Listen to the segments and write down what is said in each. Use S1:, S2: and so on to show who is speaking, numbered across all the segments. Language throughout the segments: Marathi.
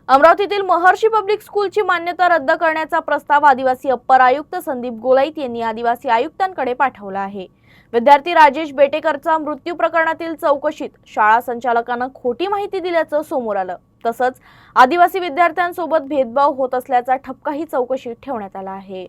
S1: अमरावतीतील महर्षी पब्लिक स्कूलची मान्यता रद्द करण्याचा प्रस्ताव आदिवासी अप्पर आयुक्त संदीप गोलाईत यांनी आदिवासी आयुक्तांकडे पाठवला आहे। विद्यार्थी राजेश बेटेकरचा मृत्यू प्रकरणातील चौकशीत शाळा संचालकांना खोटी माहिती दिल्याचं समोर आलं। तसंच आदिवासी विद्यार्थ्यांसोबत भेदभाव होत असल्याचा ठपकाही चौकशीत ठेवण्यात आला आहे।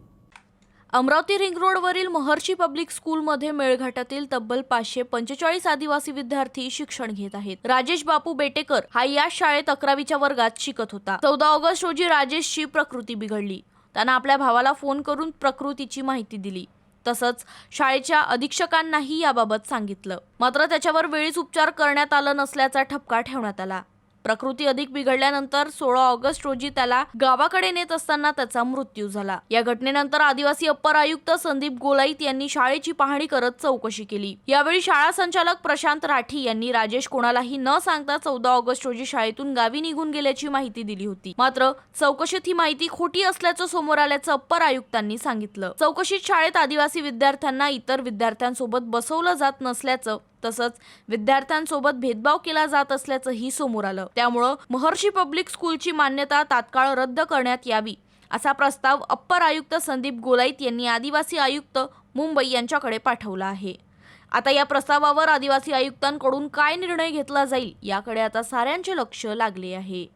S1: अमरावती रिंग रोडवरील महर्षी पब्लिक स्कूलमध्ये मेळघाटातील तब्बल 545 आदिवासी विद्यार्थी शिक्षण घेत आहेत। राजेश बापू बेटेकर हा या शाळेत 11वीच्या वर्गात शिकत होता। 14 ऑगस्ट रोजी राजेशची प्रकृती बिघडली। त्यानं आपल्या भावाला फोन करून प्रकृतीची माहिती दिली। तसंच शाळेच्या अधीक्षकांनाही याबाबत सांगितलं, मात्र त्याच्यावर वेळीच उपचार करण्यात आला नसल्याचा ठपका ठेवण्यात आला। प्रकृती अधिक बिघडल्यानंतर 16 ऑगस्ट रोजी त्याला गावाकडे नेत असताना त्याचा मृत्यू झाला। या घटनेनंतर आदिवासी अप्पर आयुक्त संदीप गोलाईत यांनी शाळेची पाहणी करत चौकशी केली। यावेळी शाळा संचालक प्रशांत राठी यांनी राजेश कोणालाही न सांगता 14 ऑगस्ट रोजी शाळेतून गावी निघून गेल्याची माहिती दिली होती। मात्र चौकशीत ही माहिती खोटी असल्याचं समोर आल्याचं अप्पर आयुक्तांनी सांगितलं। चौकशीत शाळेत आदिवासी विद्यार्थ्यांना इतर विद्यार्थ्यांसोबत बसवलं जात नसल्याचं तसंच विद्यार्थ्यांसोबत भेदभाव केला जात असल्याचंही समोर आलं। त्यामुळे महर्षी पब्लिक स्कूलची मान्यता तात्काळ रद्द करण्यात यावी असा प्रस्ताव अप्पर आयुक्त संदीप गोलाईत यांनी आदिवासी आयुक्त मुंबई यांच्याकडे पाठवला आहे। आता या प्रस्तावावर आदिवासी आयुक्तांकडून काय निर्णय घेतला जाईल याकडे आता साऱ्यांचे लक्ष लागले आहे।